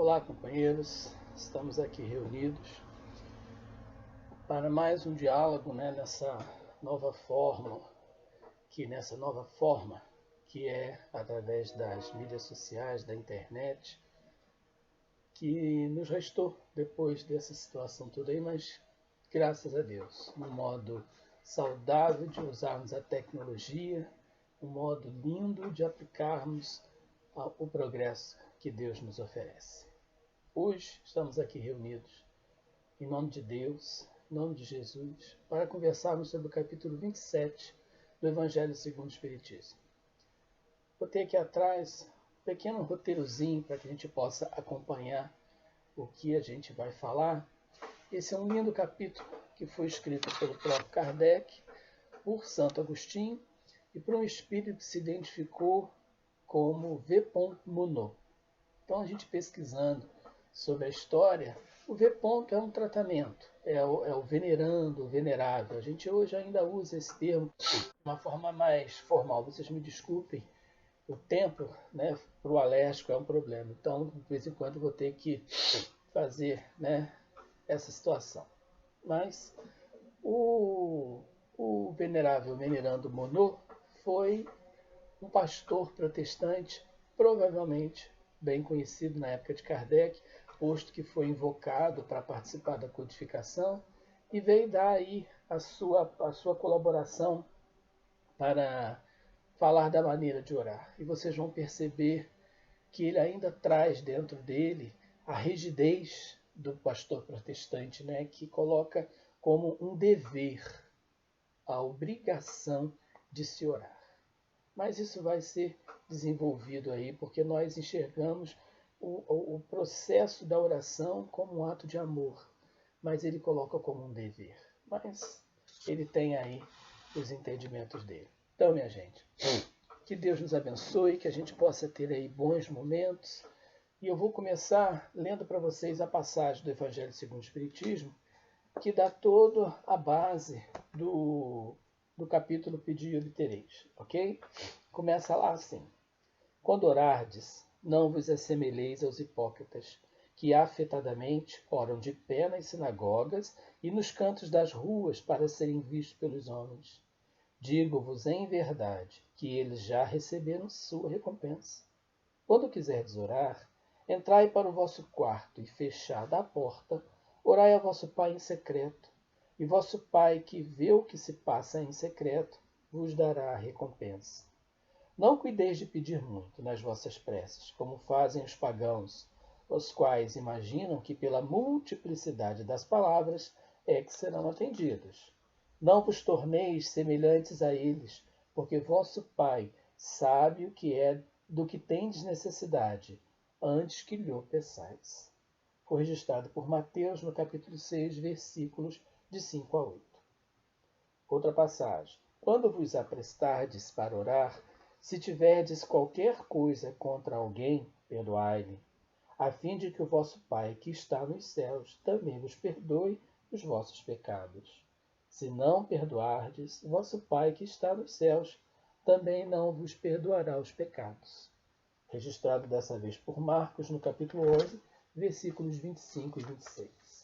Olá, companheiros. Estamos aqui reunidos para mais um diálogo, nessa nova forma que é através das mídias sociais, da internet, que nos restou depois dessa situação toda aí, mas graças a Deus, um modo saudável de usarmos a tecnologia, um modo lindo de aplicarmos o progresso que Deus nos oferece. Hoje estamos aqui reunidos em nome de Deus, em nome de Jesus, para conversarmos sobre o capítulo 27 do Evangelho segundo o Espiritismo. Botei aqui atrás um pequeno roteirozinho para que a gente possa acompanhar o que a gente vai falar. Esse é um lindo capítulo que foi escrito pelo próprio Kardec, por Santo Agostinho e por um espírito que se identificou como V. Monod. Então, a gente pesquisando sobre a história, o V. é um tratamento, é o venerando, o venerável. A gente hoje ainda usa esse termo de uma forma mais formal. Vocês me desculpem, o tempo, para o alérgico é um problema. Então, de vez em quando, vou ter que fazer, essa situação. Mas o venerável Venerando Monod foi um pastor protestante, provavelmente bem conhecido na época de Kardec, posto que foi invocado para participar da codificação, e veio dar aí a sua colaboração para falar da maneira de orar. E vocês vão perceber que ele ainda traz dentro dele a rigidez do pastor protestante, que coloca como um dever a obrigação de se orar. Mas isso vai ser desenvolvido aí, porque nós enxergamos o processo da oração como um ato de amor, mas ele coloca como um dever. Mas ele tem aí os entendimentos dele. Então, minha gente, que Deus nos abençoe, que a gente possa ter aí bons momentos. E eu vou começar lendo para vocês a passagem do Evangelho segundo o Espiritismo, que dá toda a base do capítulo Pedi e obtereis, ok? Começa lá assim. Quando orardes, não vos assemelheis aos hipócritas, que afetadamente oram de pé nas sinagogas e nos cantos das ruas para serem vistos pelos homens. Digo-vos em verdade que eles já receberam sua recompensa. Quando quiserdes orar, entrai para o vosso quarto e, fechada a porta, orai a vosso Pai em secreto, e vosso Pai, que vê o que se passa em secreto, vos dará a recompensa. Não cuideis de pedir muito nas vossas preces, como fazem os pagãos, os quais imaginam que pela multiplicidade das palavras é que serão atendidos. Não vos torneis semelhantes a eles, porque vosso Pai sabe o que é do que tendes necessidade, antes que lhe peçais. Foi registrado por Mateus no capítulo 6, versículos de 5 a 8. Outra passagem. Quando vos aprestardes para orar, se tiverdes qualquer coisa contra alguém, perdoai-lhe, a fim de que o vosso Pai, que está nos céus, também vos perdoe os vossos pecados. Se não perdoardes, vosso Pai, que está nos céus, também não vos perdoará os pecados. Registrado dessa vez por Marcos, no capítulo 11, versículos 25 e 26.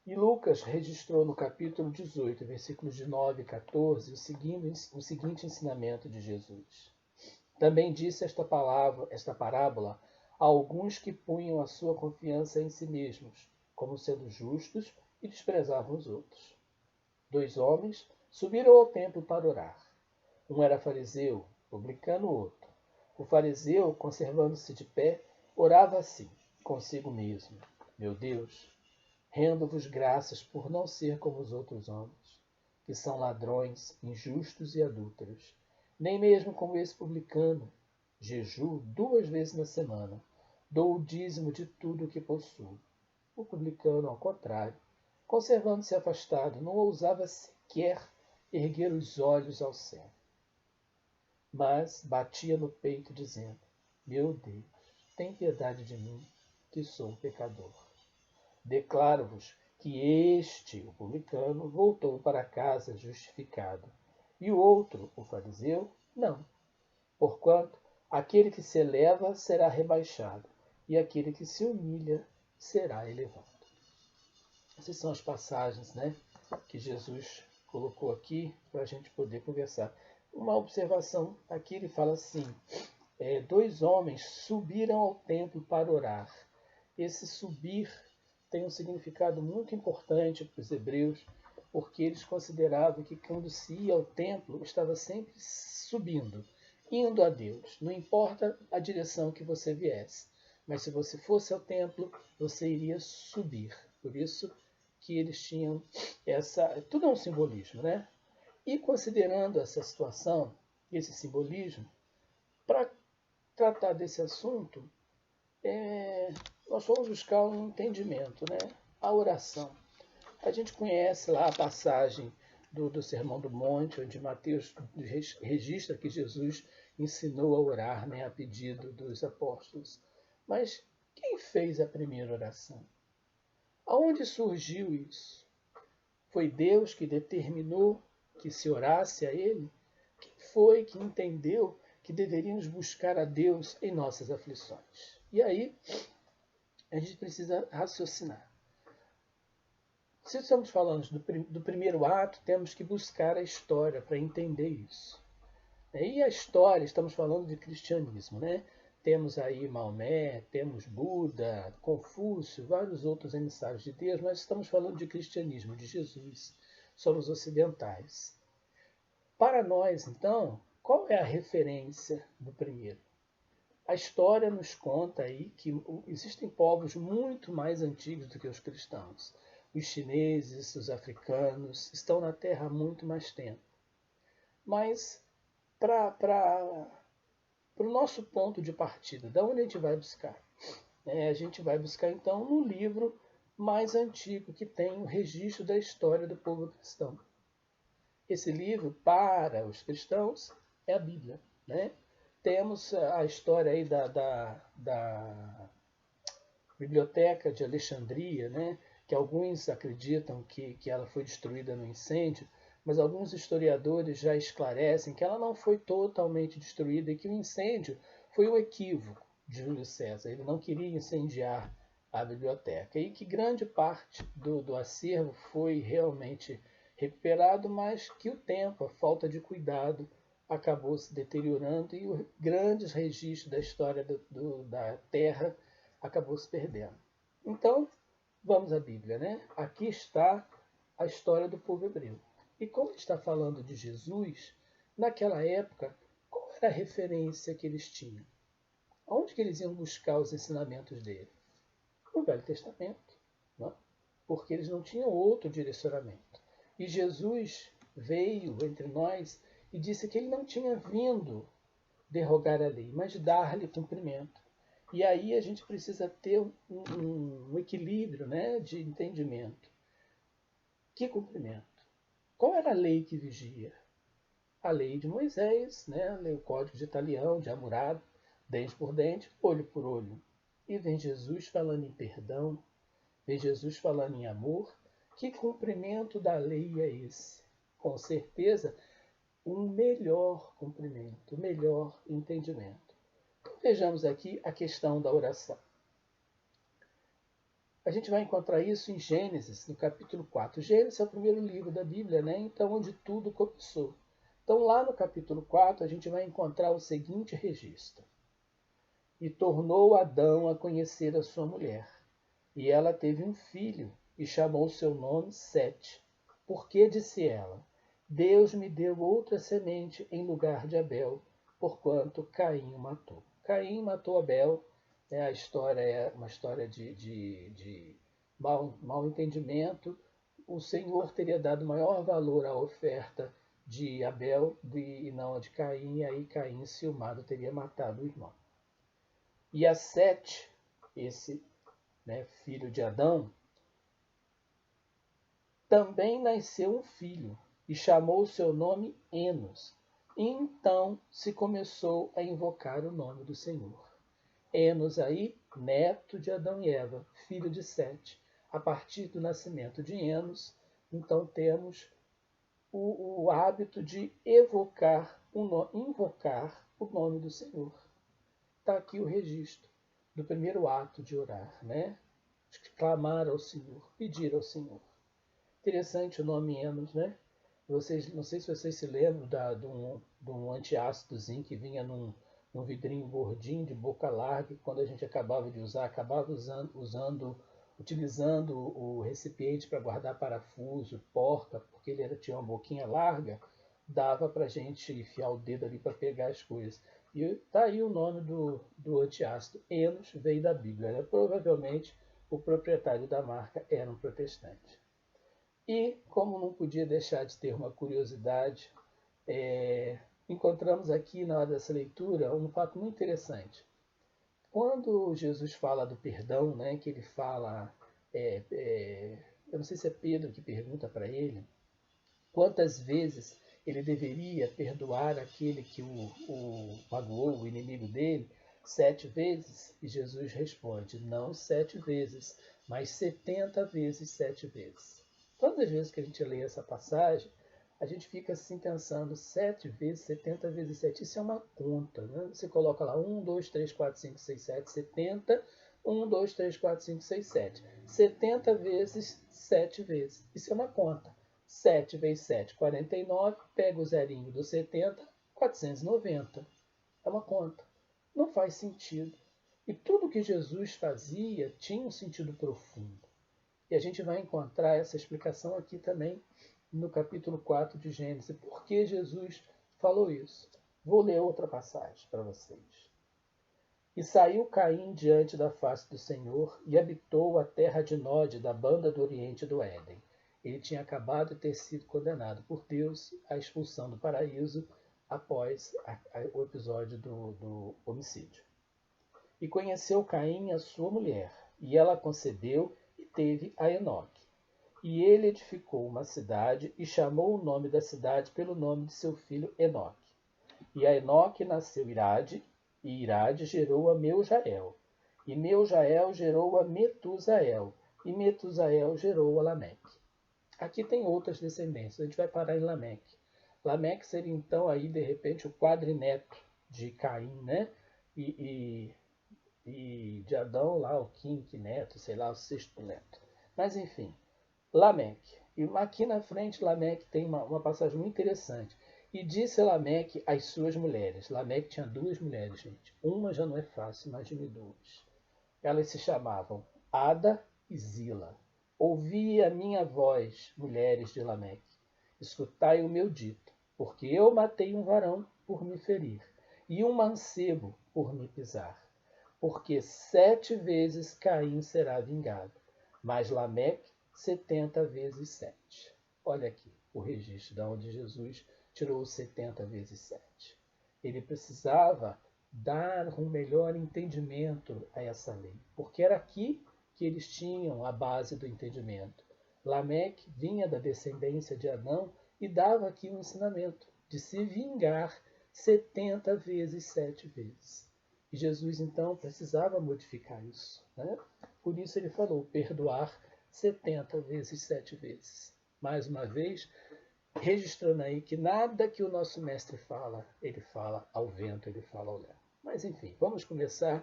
E Lucas registrou no capítulo 18, versículos de 9 e 14, o seguinte ensinamento de Jesus. Também disse esta parábola a alguns que punham a sua confiança em si mesmos, como sendo justos, e desprezavam os outros. 2 homens subiram ao templo para orar. Um era fariseu, publicano o outro. O fariseu, conservando-se de pé, orava assim, consigo mesmo: Meu Deus, rendo-vos graças por não ser como os outros homens, que são ladrões, injustos e adúlteros, nem mesmo como esse publicano. Jejuo 2 vezes na semana, dou o dízimo de tudo o que possuo. O publicano, ao contrário, conservando-se afastado, não ousava sequer erguer os olhos ao céu, mas batia no peito, dizendo: Meu Deus, tem piedade de mim, que sou um pecador. Declaro-vos que este, o publicano, voltou para casa justificado, e o outro, o fariseu, não. Porquanto aquele que se eleva será rebaixado, e aquele que se humilha será elevado. Essas são as passagens, né, que Jesus colocou aqui para a gente poder conversar. Uma observação aqui, ele fala assim, 2 homens subiram ao templo para orar. Esse subir tem um significado muito importante para os hebreus, porque eles consideravam que quando se ia ao templo, estava sempre subindo, indo a Deus. Não importa a direção que você viesse, mas se você fosse ao templo, você iria subir. Por isso que eles tinham essa... Tudo é um simbolismo, né? E considerando essa situação, esse simbolismo, para tratar desse assunto, nós fomos buscar um entendimento, né? A oração. A gente conhece lá a passagem do Sermão do Monte, onde Mateus registra que Jesus ensinou a orar, né, a pedido dos apóstolos. Mas quem fez a primeira oração? Aonde surgiu isso? Foi Deus que determinou que se orasse a Ele? Quem foi que entendeu que deveríamos buscar a Deus em nossas aflições? E aí, a gente precisa raciocinar. Se estamos falando do primeiro ato, temos que buscar a história para entender isso. E a história, estamos falando de cristianismo, né? Temos aí Maomé, temos Buda, Confúcio, vários outros emissários de Deus, mas estamos falando de cristianismo, de Jesus. Somos ocidentais. Para nós, então, qual é a referência do primeiro? A história nos conta aí que existem povos muito mais antigos do que os cristãos. Os chineses, os africanos, estão na Terra há muito mais tempo. Mas, para o nosso ponto de partida, da onde a gente vai buscar? A gente vai buscar, então, no livro mais antigo que tem o registro da história do povo cristão. Esse livro, para os cristãos, é a Bíblia, né? Temos a história aí da Biblioteca de Alexandria, né? Que alguns acreditam que ela foi destruída no incêndio, mas alguns historiadores já esclarecem que ela não foi totalmente destruída e que o incêndio foi um equívoco de Júlio César. Ele não queria incendiar a biblioteca e que grande parte do acervo foi realmente recuperado, mas que o tempo, a falta de cuidado, acabou se deteriorando e os grandes registros da história da Terra acabou se perdendo. Então, vamos à Bíblia, né? Aqui está a história do povo hebreu. E como está falando de Jesus, naquela época, qual era a referência que eles tinham? Onde que eles iam buscar os ensinamentos dele? No Velho Testamento, não? Porque eles não tinham outro direcionamento. E Jesus veio entre nós e disse que ele não tinha vindo derrogar a lei, mas dar-lhe cumprimento. E aí a gente precisa ter um equilíbrio, né, de entendimento. Que cumprimento? Qual era a lei que vigia? A lei de Moisés, né, o código de Italião, de Hammurabi, dente por dente, olho por olho. E vem Jesus falando em perdão, vem Jesus falando em amor. Que cumprimento da lei é esse? Com certeza, um melhor cumprimento, um melhor entendimento. Então, vejamos aqui a questão da oração. A gente vai encontrar isso em Gênesis, no capítulo 4. Gênesis é o primeiro livro da Bíblia, né? Então, onde tudo começou. Então, lá no capítulo 4, a gente vai encontrar o seguinte registro. E tornou Adão a conhecer a sua mulher. E ela teve um filho, e chamou seu nome Sete. Porque, disse ela, Deus me deu outra semente em lugar de Abel, porquanto Caim o matou. Caim matou Abel. A história é uma história de mau entendimento. O Senhor teria dado maior valor à oferta de Abel e não a de Caim, e aí Caim, ciumado, teria matado o irmão. E a Sete, esse, né, filho de Adão, também nasceu um filho, e chamou o seu nome Enos. E então se começou a invocar o nome do Senhor. Enos aí, neto de Adão e Eva, filho de Sete. A partir do nascimento de Enos, então temos o hábito de invocar o nome do Senhor. Está aqui o registro. do primeiro ato de orar, né? De clamar ao Senhor, pedir ao Senhor. Interessante o nome Enos, né? Vocês, não sei se vocês se lembram de um antiácidozinho que vinha num vidrinho gordinho de boca larga, e quando a gente acabava de usar, acabava utilizando o recipiente para guardar parafuso, porca, porque ele tinha uma boquinha larga, dava para a gente enfiar o dedo ali para pegar as coisas. E está aí o nome do antiácido. Enos veio da Bíblia, né? Provavelmente o proprietário da marca era um protestante. E, como não podia deixar de ter uma curiosidade, encontramos aqui na hora dessa leitura um fato muito interessante. Quando Jesus fala do perdão, né, que ele fala, eu não sei se é Pedro que pergunta para ele, quantas vezes ele deveria perdoar aquele que o magoou, o inimigo dele, 7 vezes? E Jesus responde, não 7 vezes, mas 70 vezes 7 vezes. Todas as vezes que a gente lê essa passagem, a gente fica assim pensando, 7 vezes 70 vezes 7, isso é uma conta, né? Você coloca lá 1, 2, 3, 4, 5, 6, 7, 70, 1, 2, 3, 4, 5, 6, 7. 70 vezes 7 vezes, isso é uma conta. 7 vezes 7, 49, pega o zerinho do 70, 490. É uma conta. Não faz sentido. E tudo que Jesus fazia tinha um sentido profundo. E a gente vai encontrar essa explicação aqui também no capítulo 4 de Gênesis. Por que Jesus falou isso? Vou ler outra passagem para vocês. E saiu Caim diante da face do Senhor e habitou a terra de Nod, da banda do oriente do Éden. Ele tinha acabado de ter sido condenado por Deus à expulsão do paraíso após o episódio do homicídio. E conheceu Caim a sua mulher, e ela concebeu e teve a Enoque. E ele edificou uma cidade e chamou o nome da cidade pelo nome de seu filho Enoque. E a Enoque nasceu Irade, e Irade gerou a Meujael. E Meujael gerou a Metusael, e Metusael gerou a Lameque. Aqui tem outras descendências, a gente vai parar em Lameque. Lameque seria então aí de repente o quadrineto de Caim, né? E de Adão lá o quinto neto, sei lá, o sexto neto. Mas enfim, Lameque. E aqui na frente Lameque tem uma passagem muito interessante. E disse Lameque às suas mulheres. Lameque tinha 2 mulheres, gente. Uma já não é fácil, imagine 2. Elas se chamavam Ada e Zila. Ouvi a minha voz, mulheres de Lameque. Escutai o meu dito, porque eu matei um varão por me ferir, e um mancebo por me pisar. Porque 7 vezes Caim será vingado, mas Lameque 70 vezes 7. Olha aqui o registro de onde Jesus tirou os 70 vezes 7. Ele precisava dar um melhor entendimento a essa lei, porque era aqui que eles tinham a base do entendimento. Lameque vinha da descendência de Adão e dava aqui um ensinamento de se vingar 70 vezes 7 vezes. E Jesus, então, precisava modificar isso, né? Por isso ele falou, perdoar 70 vezes 7 vezes. Mais uma vez, registrando aí que nada que o nosso mestre fala, ele fala ao vento, ele fala ao léu. Mas enfim, vamos começar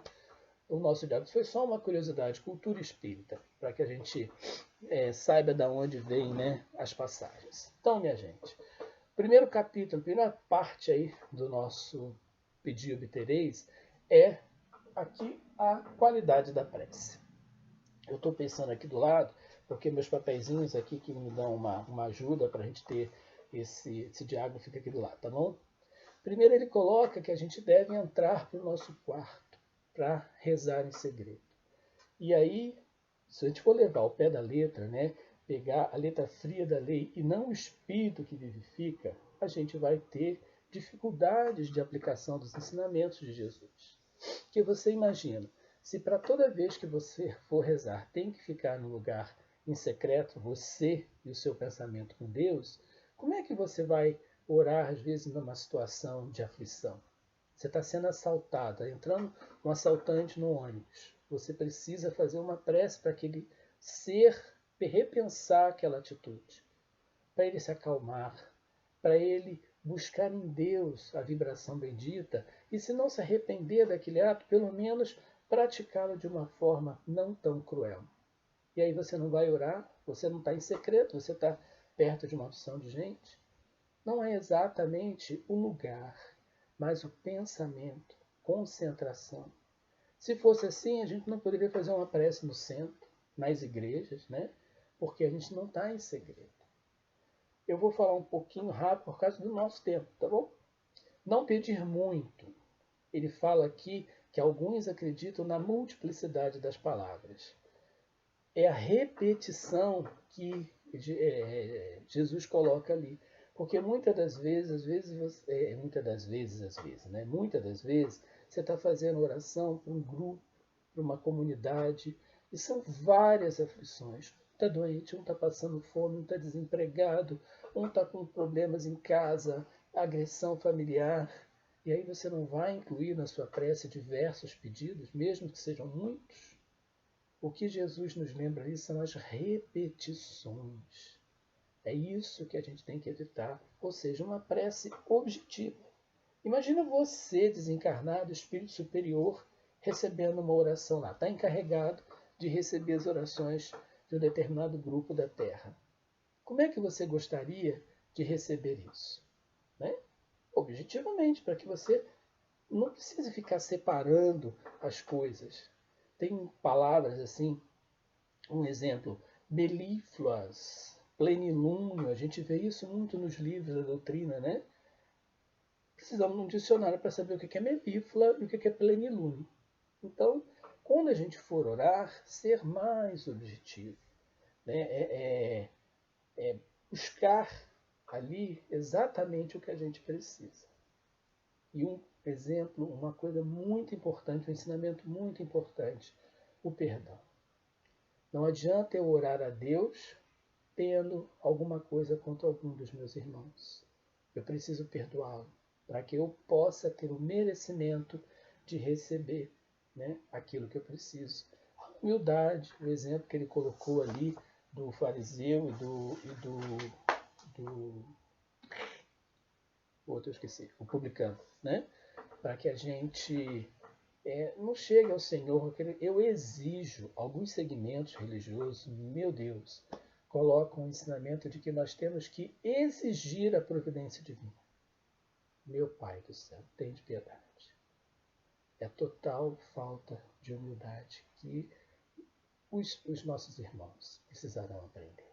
o nosso diálogo. Foi só uma curiosidade, cultura espírita, para que a gente saiba de onde vêm, né, as passagens. Então, minha gente, primeiro capítulo, primeira parte aí do nosso Pedi e Obtereis é aqui a qualidade da prece. Eu estou pensando aqui do lado, porque meus papeizinhos aqui que me dão uma ajuda para a gente ter esse diálogo fica aqui do lado, tá bom? Primeiro ele coloca que a gente deve entrar para o nosso quarto para rezar em segredo. E aí, se a gente for levar ao pé da letra, né, pegar a letra fria da lei e não o espírito que vivifica, a gente vai ter dificuldades de aplicação dos ensinamentos de Jesus. Que você imagina, se para toda vez que você for rezar tem que ficar no lugar em secreto, você e o seu pensamento com Deus, como é que você vai orar às vezes numa situação de aflição? Você está sendo assaltado, entrando um assaltante no ônibus. Você precisa fazer uma prece para aquele ser repensar aquela atitude, para ele se acalmar, para ele buscar em Deus a vibração bendita e, se não se arrepender daquele ato, pelo menos praticá-lo de uma forma não tão cruel. E aí você não vai orar, você não está em secreto, você está perto de uma opção de gente. Não é exatamente o lugar, mas o pensamento, concentração. Se fosse assim, a gente não poderia fazer uma prece no centro, nas igrejas, né? Porque a gente não está em segredo. Eu vou falar um pouquinho rápido por causa do nosso tempo, tá bom? Não pedir muito. Ele fala aqui que alguns acreditam na multiplicidade das palavras. É a repetição que Jesus coloca ali. Porque muitas das vezes, muitas das vezes, você está fazendo oração para um grupo, para uma comunidade, e são várias aflições. Um está doente, um está passando fome, um está desempregado, um está com problemas em casa, agressão familiar, e aí você não vai incluir na sua prece diversos pedidos, mesmo que sejam muitos. O que Jesus nos lembra ali são as repetições. É isso que a gente tem que evitar, ou seja, uma prece objetiva. Imagina você, desencarnado, espírito superior, recebendo uma oração lá. Está encarregado de receber as orações de um determinado grupo da Terra. Como é que você gostaria de receber isso? Né? Objetivamente, para que você não precise ficar separando as coisas. Tem palavras assim, um exemplo, melífluas, plenilúnio, a gente vê isso muito nos livros da doutrina, né? Precisamos de um dicionário para saber o que é melíflua e o que é plenilúnio. Então, quando a gente for orar, ser mais objetivo, né? Buscar ali exatamente o que a gente precisa. E um exemplo, uma coisa muito importante, um ensinamento muito importante, o perdão. Não adianta eu orar a Deus tendo alguma coisa contra algum dos meus irmãos. Eu preciso perdoá-lo para que eu possa ter o merecimento de receber, né, aquilo que eu preciso. A humildade, o exemplo que ele colocou ali do fariseu e do outro eu esqueci, o publicano, né? Para que a gente não chegue ao Senhor. Eu exijo, alguns segmentos religiosos, meu Deus, colocam o ensinamento de que nós temos que exigir a providência divina. Meu Pai do céu, tem de piedade. É total falta de humildade que os nossos irmãos precisarão aprender.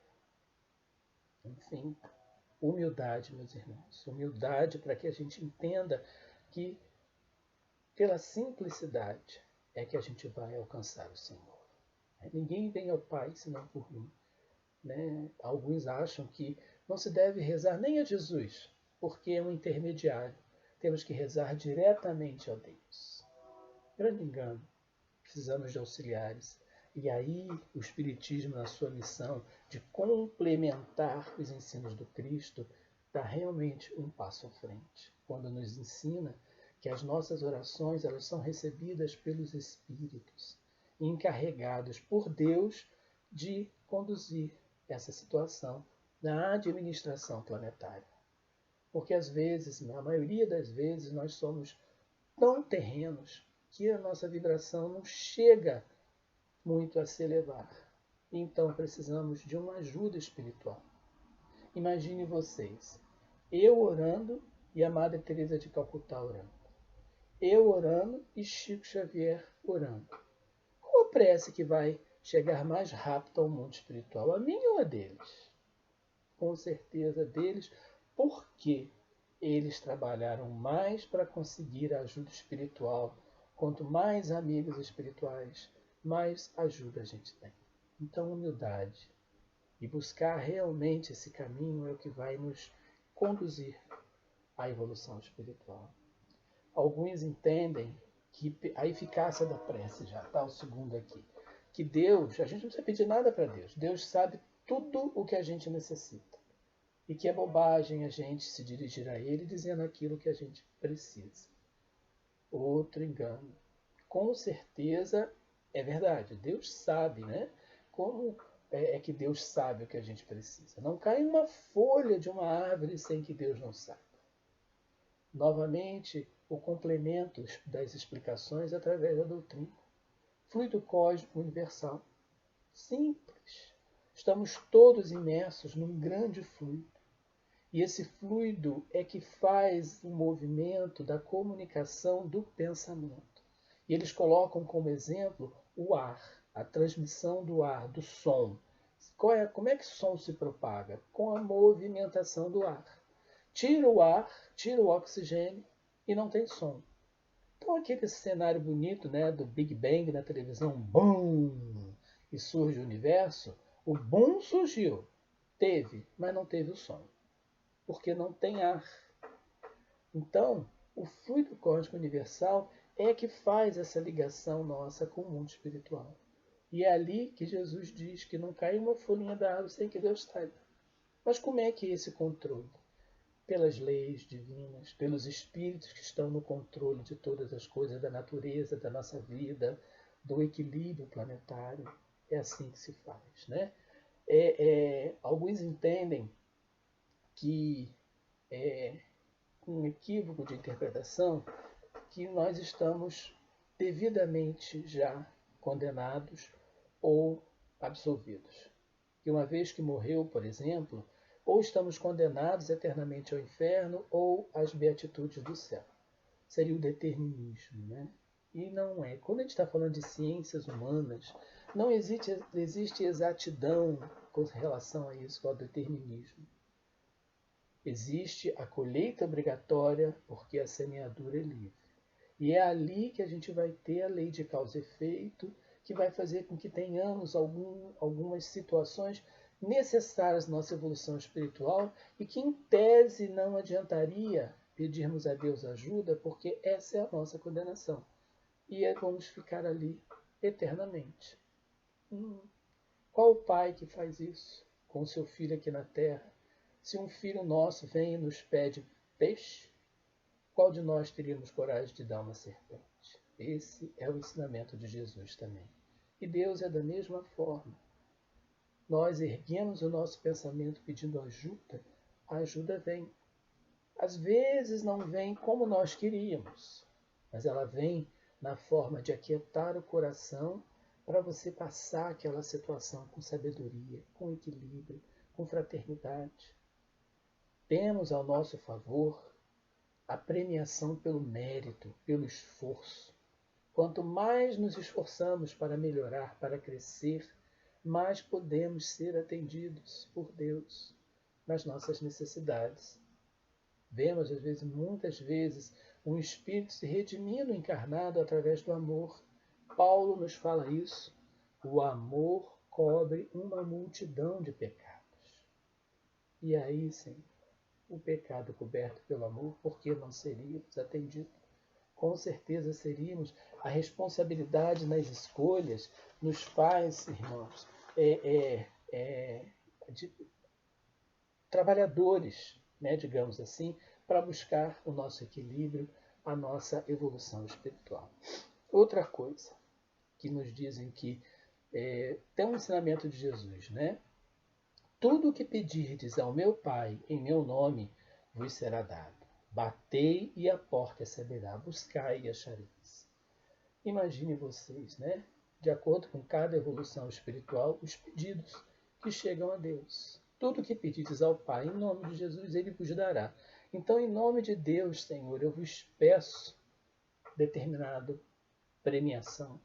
Enfim, humildade, meus irmãos. Humildade para que a gente entenda que pela simplicidade é que a gente vai alcançar o Senhor. Ninguém vem ao Pai senão por mim. Né? Alguns acham que não se deve rezar nem a Jesus, porque é um intermediário. Temos que rezar diretamente a Deus. Grande engano. Precisamos de auxiliares. E aí o Espiritismo, na sua missão de complementar os ensinos do Cristo, dá realmente um passo à frente, quando nos ensina que as nossas orações elas são recebidas pelos Espíritos, encarregados por Deus de conduzir essa situação na administração planetária. Porque às vezes, na maioria das vezes, nós somos tão terrenos que a nossa vibração não chega muito a se elevar. Então precisamos de uma ajuda espiritual. Imagine vocês, eu orando e a Madre Teresa de Calcutá orando. Eu orando e Chico Xavier orando. Qual a prece que vai chegar mais rápido ao mundo espiritual? A minha ou a deles? Com certeza deles, porque eles trabalharam mais para conseguir a ajuda espiritual. Quanto mais amigos espirituais, mais ajuda a gente tem. Então, humildade e buscar realmente esse caminho é o que vai nos conduzir à evolução espiritual. Alguns entendem que a eficácia da prece, já está o segundo aqui, que Deus, a gente não precisa pedir nada para Deus, Deus sabe tudo o que a gente necessita. E que é bobagem a gente se dirigir a Ele dizendo aquilo que a gente precisa. Outro engano. Com certeza é verdade, Deus sabe, né? Como é que Deus sabe o que a gente precisa? Não cai uma folha de uma árvore sem que Deus não saiba. Novamente, o complemento das explicações através da doutrina. Fluido cósmico universal. Simples. Estamos todos imersos num grande fluido. E esse fluido é que faz o movimento da comunicação do pensamento. E eles colocam como exemplo o ar, a transmissão do ar, do som. Como é que o som se propaga? Com a movimentação do ar. Tira o ar, tira o oxigênio e não tem som. Então aquele cenário bonito, né, do Big Bang na televisão, BUM! E surge o universo, o BUM surgiu. Teve, mas não teve o som. Porque não tem ar. Então, o fluido cósmico universal é que faz essa ligação nossa com o mundo espiritual. E é ali que Jesus diz que não cai uma folhinha da árvore sem que Deus saiba. Mas como é que é esse controle? Pelas leis divinas, pelos espíritos que estão no controle de todas as coisas da natureza, da nossa vida, do equilíbrio planetário. É assim que se faz, né? Alguns entendem que é um equívoco de interpretação que nós estamos devidamente já condenados ou absolvidos. Que uma vez que morreu, por exemplo, ou estamos condenados eternamente ao inferno ou às beatitudes do céu. Seria o determinismo, né? E não é. Quando a gente está falando de ciências humanas, não existe exatidão com relação a isso, ao determinismo. Existe a colheita obrigatória, porque a semeadura é livre. E é ali que a gente vai ter a lei de causa e efeito, que vai fazer com que tenhamos algumas situações necessárias na nossa evolução espiritual e que, em tese, não adiantaria pedirmos a Deus ajuda, porque essa é a nossa condenação. E vamos ficar ali eternamente. Qual o pai que faz isso com o seu filho aqui na terra? Se um filho nosso vem e nos pede peixe, qual de nós teríamos coragem de dar uma serpente? Esse é o ensinamento de Jesus também. E Deus é da mesma forma. Nós erguemos o nosso pensamento pedindo ajuda, a ajuda vem. Às vezes não vem como nós queríamos, mas ela vem na forma de aquietar o coração para você passar aquela situação com sabedoria, com equilíbrio, com fraternidade. Temos ao nosso favor a premiação pelo mérito, pelo esforço. Quanto mais nos esforçamos para melhorar, para crescer, mais podemos ser atendidos por Deus nas nossas necessidades. Vemos, muitas vezes, um espírito se redimindo encarnado através do amor. Paulo nos fala isso. O amor cobre uma multidão de pecados. E aí, Senhor, o pecado coberto pelo amor, por que não seríamos atendidos? Com certeza seríamos. A responsabilidade nas escolhas nos faz, irmãos, de trabalhadores, né, digamos assim, para buscar o nosso equilíbrio, a nossa evolução espiritual. Outra coisa que nos dizem que tem um ensinamento de Jesus, né? Tudo o que pedirdes ao meu Pai em meu nome vos será dado. Batei e a porta se abrirá. Buscai e achareis. Imagine vocês, né? De acordo com cada evolução espiritual, os pedidos que chegam a Deus. Tudo que pedires ao Pai em nome de Jesus, Ele vos dará. Então, em nome de Deus, Senhor, eu vos peço determinada premiação.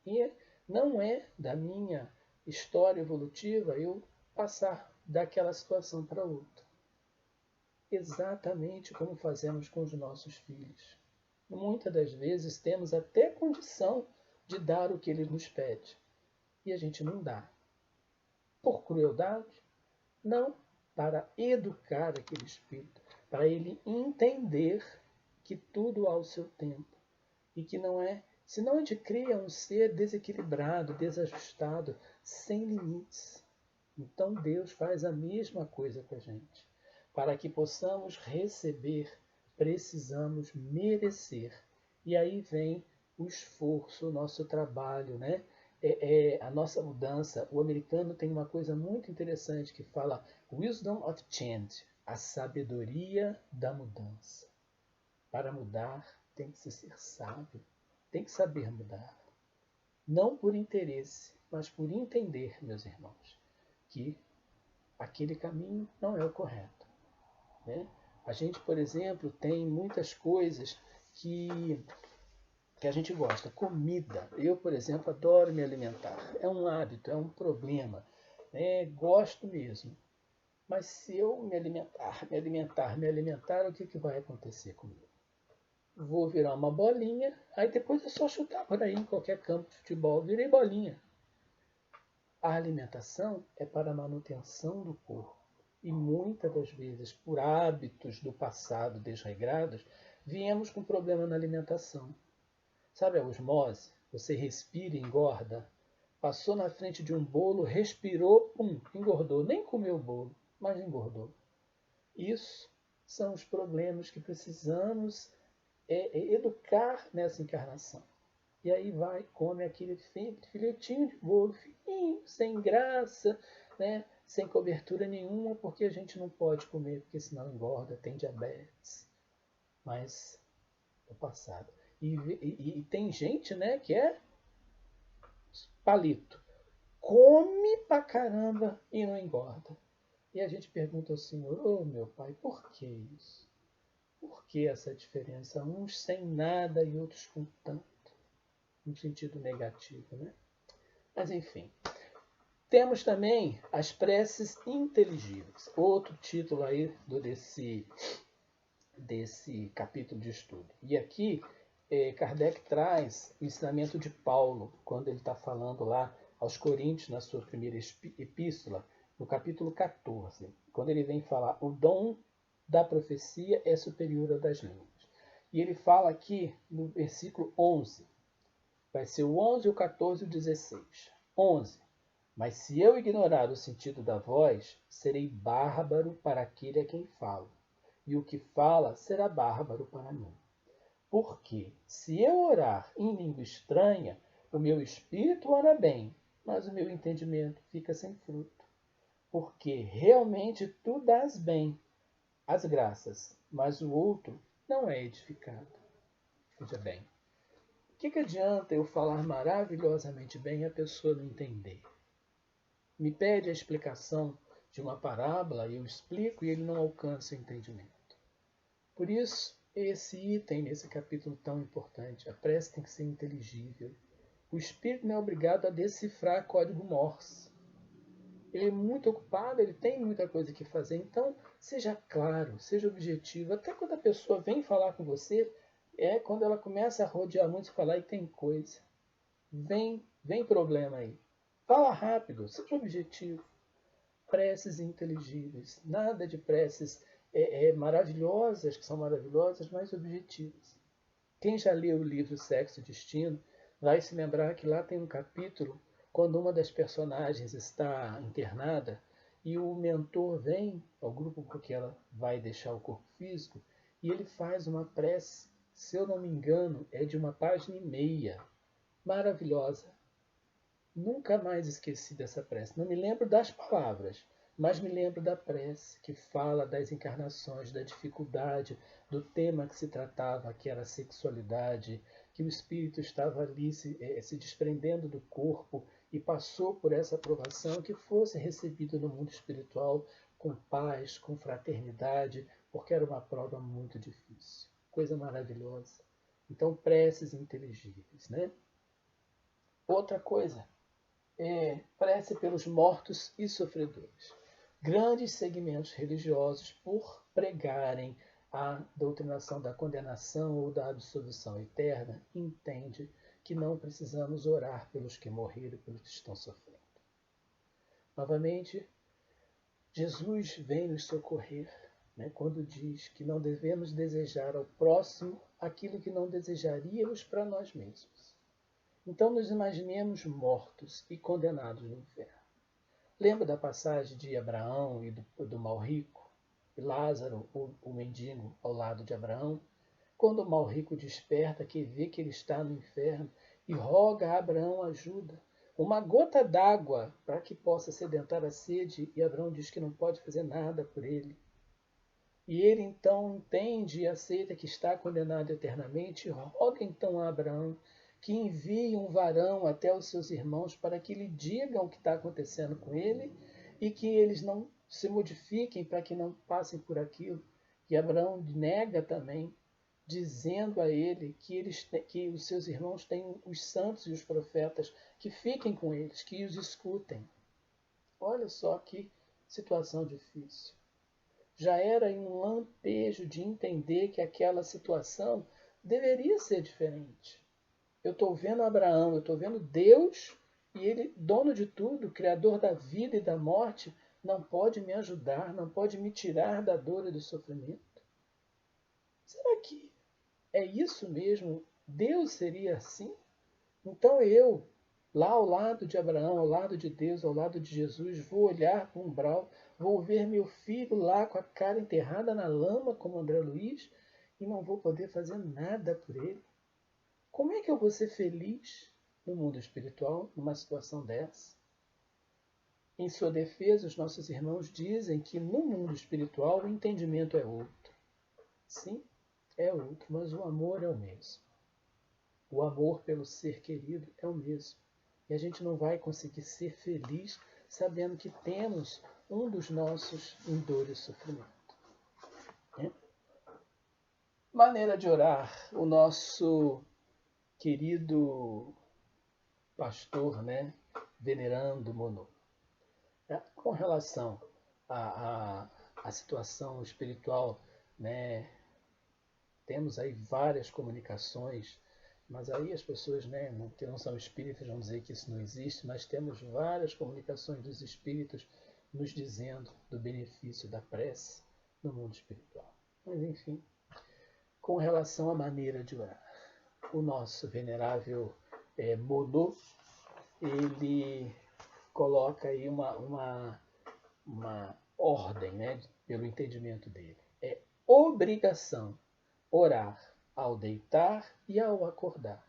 E não é da minha história evolutiva eu passar daquela situação para outra. Exatamente como fazemos com os nossos filhos. Muitas das vezes temos até condição de dar o que ele nos pede. E a gente não dá. Por crueldade? Não. Para educar aquele espírito. Para ele entender que tudo há o seu tempo. E que não é... Senão a gente cria um ser desequilibrado, desajustado, sem limites. Então Deus faz a mesma coisa com a gente. Para que possamos receber, precisamos merecer. E aí vem o esforço, o nosso trabalho, né? A nossa mudança. O americano tem uma coisa muito interessante que fala Wisdom of Change, a sabedoria da mudança. Para mudar, tem que se ser sábio, tem que saber mudar. não por interesse, mas por entender, meus irmãos, que aquele caminho não é o correto, né? A gente, por exemplo, tem muitas coisas que a gente gosta. Comida. Eu, por exemplo, adoro me alimentar. É um hábito, é um problema. Né? Gosto mesmo. Mas se eu me alimentar, o que vai acontecer comigo? Vou virar uma bolinha, aí depois é só chutar por aí em qualquer campo de futebol. Virei bolinha. A alimentação é para a manutenção do corpo. E muitas das vezes, por hábitos do passado desregrados, viemos com problema na alimentação. Sabe a osmose? Você respira e engorda. Passou na frente de um bolo, respirou, pum, engordou. Nem comeu o bolo, mas engordou. Isso são os problemas que precisamos educar nessa encarnação. E aí vai, come aquele filetinho de bolo fininho, sem graça, né? Sem cobertura nenhuma, porque a gente não pode comer, porque senão engorda, tem diabetes. Mas é passado. E tem gente, né, que é palito. Come pra caramba e não engorda. E a gente pergunta ao Senhor, oh meu Pai, por que isso? Por que essa diferença? Uns sem nada e outros com tanto. No sentido negativo, né? Mas enfim. Temos também as preces inteligíveis. Outro título aí desse capítulo de estudo. E aqui Kardec traz o ensinamento de Paulo, quando ele está falando lá aos Coríntios, na sua primeira epístola, no capítulo 14, quando ele vem falar o dom da profecia é superior ao das línguas. E ele fala aqui no versículo 11, vai ser o 11, o 14 e o 16. 11. Mas se eu ignorar o sentido da voz, serei bárbaro para aquele a quem falo, e o que fala será bárbaro para mim. Porque, se eu orar em língua estranha, o meu espírito ora bem, mas o meu entendimento fica sem fruto. Porque realmente tu dás bem as graças, mas o outro não é edificado. Veja bem, o que adianta eu falar maravilhosamente bem e a pessoa não entender? Me pede a explicação de uma parábola e eu explico e ele não alcança o entendimento. Por isso, esse item nesse capítulo tão importante, a prece tem que ser inteligível. O espírito não é obrigado a decifrar código Morse. Ele é muito ocupado, ele tem muita coisa que fazer, então seja claro, seja objetivo. Até quando a pessoa vem falar com você, é quando ela começa a rodear muito e falar, e tem coisa. Vem problema aí. Fala rápido, seja objetivo. Preces inteligíveis, nada de preces maravilhosas, que são maravilhosas, mas objetivas. Quem já leu o livro Sexo e Destino vai se lembrar que lá tem um capítulo quando uma das personagens está internada e o mentor vem ao grupo porque ela vai deixar o corpo físico e ele faz uma prece, se eu não me engano, é de 1,5 página, maravilhosa. Nunca mais esqueci dessa prece. Não me lembro das palavras, mas me lembro da prece que fala das encarnações, da dificuldade, do tema que se tratava, que era a sexualidade, que o espírito estava ali se desprendendo do corpo e passou por essa provação, que fosse recebido no mundo espiritual com paz, com fraternidade, porque era uma prova muito difícil. Coisa maravilhosa. Então, preces inteligíveis, né? Outra coisa, prece pelos mortos e sofredores. Grandes segmentos religiosos, por pregarem a doutrinação da condenação ou da absolvição eterna, entende que não precisamos orar pelos que morreram, pelos que estão sofrendo. Novamente, Jesus vem nos socorrer, né, quando diz que não devemos desejar ao próximo aquilo que não desejaríamos para nós mesmos. Então nos imaginemos mortos e condenados no inferno. Lembra da passagem de Abraão e do mal rico? E Lázaro, o mendigo, ao lado de Abraão? Quando o mal rico desperta, que vê que ele está no inferno e roga a Abraão ajuda. Uma gota d'água para que possa sedentar a sede, e Abraão diz que não pode fazer nada por ele. E ele então entende e aceita que está condenado eternamente e roga então a Abraão que envie um varão até os seus irmãos para que lhe digam o que está acontecendo com ele e que eles não se modifiquem para que não passem por aquilo. E Abraão nega também, dizendo a ele que os seus irmãos têm os santos e os profetas, que fiquem com eles, que os escutem. Olha só que situação difícil. Já era um lampejo de entender que aquela situação deveria ser diferente. Eu estou vendo Abraão, eu estou vendo Deus, e ele, dono de tudo, criador da vida e da morte, não pode me ajudar, não pode me tirar da dor e do sofrimento. Será que é isso mesmo? Deus seria assim? Então eu, lá ao lado de Abraão, ao lado de Deus, ao lado de Jesus, vou olhar para o umbral, vou ver meu filho lá com a cara enterrada na lama, como André Luiz, e não vou poder fazer nada por ele. Como é que eu vou ser feliz no mundo espiritual, numa situação dessa? Em sua defesa, os nossos irmãos dizem que no mundo espiritual o entendimento é outro. Sim, é outro, mas o amor é o mesmo. O amor pelo ser querido é o mesmo. E a gente não vai conseguir ser feliz sabendo que temos um dos nossos em dor e sofrimento. Maneira de orar. O nosso querido pastor, Venerando Monod. Com relação à situação espiritual, temos aí várias comunicações, mas aí as pessoas que não são espíritas vão dizer que isso não existe, mas temos várias comunicações dos espíritos nos dizendo do benefício da prece no mundo espiritual. Mas enfim, com relação à maneira de orar, o nosso venerável Monod, ele coloca aí uma ordem, pelo entendimento dele. É obrigação orar ao deitar e ao acordar.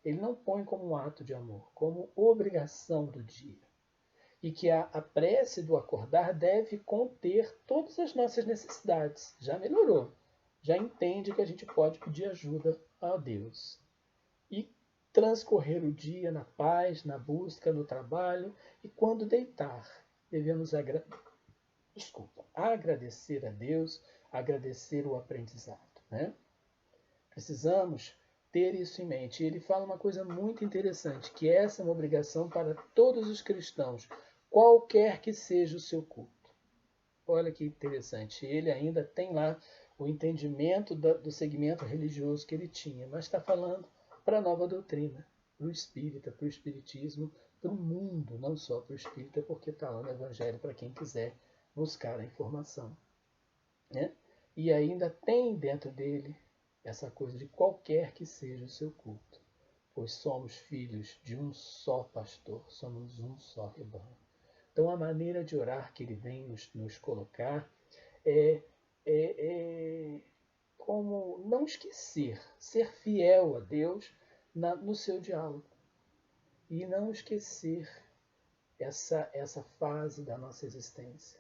Ele não põe como um ato de amor, como obrigação do dia. E que a prece do acordar deve conter todas as nossas necessidades. Já melhorou. Já entende que a gente pode pedir ajuda a Deus. E transcorrer o dia na paz, na busca, no trabalho. E quando deitar, devemos agradecer a Deus, agradecer o aprendizado. Precisamos ter isso em mente. E ele fala uma coisa muito interessante, que essa é uma obrigação para todos os cristãos, qualquer que seja o seu culto. Olha que interessante. Ele ainda tem lá o entendimento do segmento religioso que ele tinha, mas está falando para a nova doutrina, para o espírita, para o espiritismo, para o mundo, não só para o espírita, porque está lá no Evangelho para quem quiser buscar a informação. E ainda tem dentro dele essa coisa de qualquer que seja o seu culto, pois somos filhos de um só pastor, somos um só rebanho. Então a maneira de orar que ele vem nos colocar é como não esquecer, ser fiel a Deus no seu diálogo. E não esquecer essa fase da nossa existência,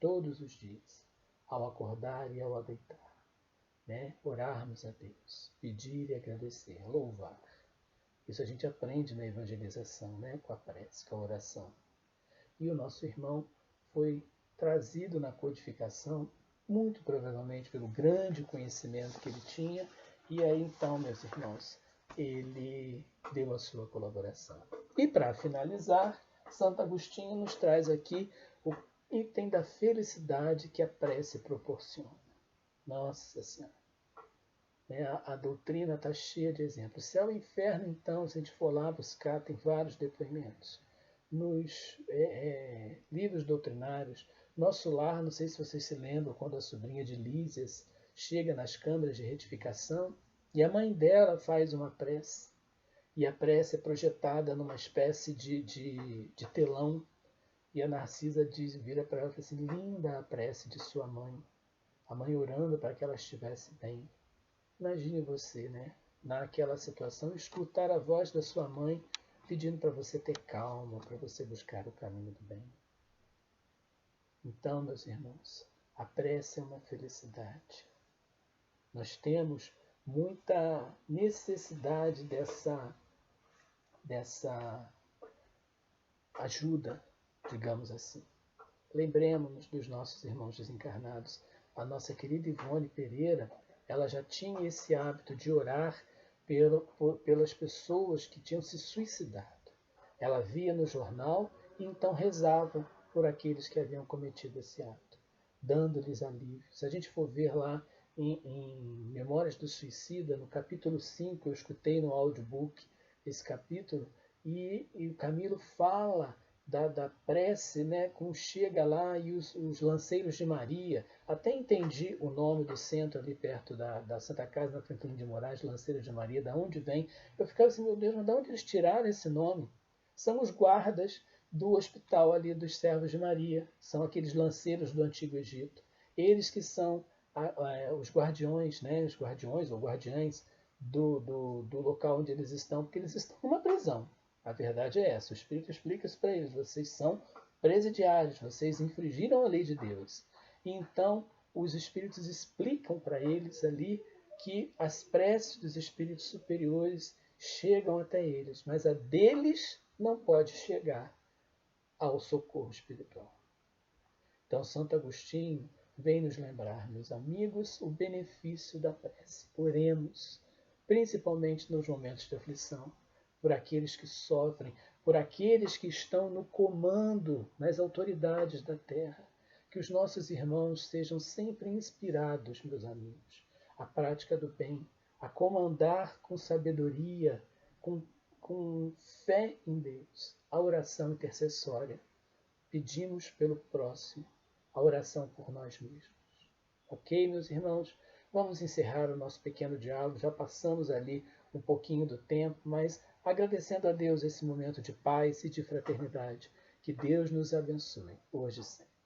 todos os dias, ao acordar e ao deitar. Orarmos a Deus, pedir e agradecer, louvar. Isso a gente aprende na evangelização, com a prece, com a oração. E o nosso irmão foi trazido na codificação, muito provavelmente pelo grande conhecimento que ele tinha, e aí então, meus irmãos, ele deu a sua colaboração. E para finalizar, Santo Agostinho nos traz aqui o item da felicidade que a prece proporciona. Nossa Senhora! A doutrina está cheia de exemplos. Céu e inferno, então, se a gente for lá buscar, tem vários depoimentos. Nos livros doutrinários, Nosso Lar, não sei se vocês se lembram, quando a sobrinha de Lísias chega nas câmaras de retificação e a mãe dela faz uma prece. E a prece é projetada numa espécie de telão. E a Narcisa vira para ela e fala assim: linda a prece de sua mãe. A mãe orando para que ela estivesse bem. Imagine você, naquela situação, escutar a voz da sua mãe pedindo para você ter calma, para você buscar o caminho do bem. Então, meus irmãos, a prece é uma felicidade. Nós temos muita necessidade dessa ajuda, digamos assim. Lembremos-nos dos nossos irmãos desencarnados. A nossa querida Ivone Pereira, ela já tinha esse hábito de orar pelas pessoas que tinham se suicidado. Ela via no jornal e então rezava por aqueles que haviam cometido esse ato, dando-lhes alívio. Se a gente for ver lá em Memórias do Suicida, no capítulo 5, eu escutei no audiobook esse capítulo, e o Camilo fala da prece, né, como chega lá e os lanceiros de Maria. Até entendi o nome do centro ali perto da Santa Casa, na Franklin de Moraes, Lanceiros de Maria, da onde vem. Eu ficava assim, meu Deus, mas de onde eles tiraram esse nome? São os guardas do hospital ali dos Servos de Maria, são aqueles lanceiros do Antigo Egito. Eles que são os guardiões, né, os guardiões ou guardiães do local onde eles estão, porque eles estão numa prisão. A verdade é essa. O Espírito explica isso para eles. Vocês são presidiários, vocês infringiram a lei de Deus. E então os Espíritos explicam para eles ali que as preces dos Espíritos superiores chegam até eles, mas a deles não pode chegar ao socorro espiritual. Então Santo Agostinho vem nos lembrar, meus amigos, o benefício da prece. Oremos, principalmente nos momentos de aflição, por aqueles que sofrem, por aqueles que estão no comando, nas autoridades da terra. Que os nossos irmãos sejam sempre inspirados, meus amigos, à prática do bem, a comandar com sabedoria, com fé em Deus, a oração intercessória. Pedimos pelo próximo, a oração por nós mesmos. Ok, meus irmãos? Vamos encerrar o nosso pequeno diálogo. Já passamos ali um pouquinho do tempo, mas agradecendo a Deus esse momento de paz e de fraternidade. Que Deus nos abençoe, hoje e sempre.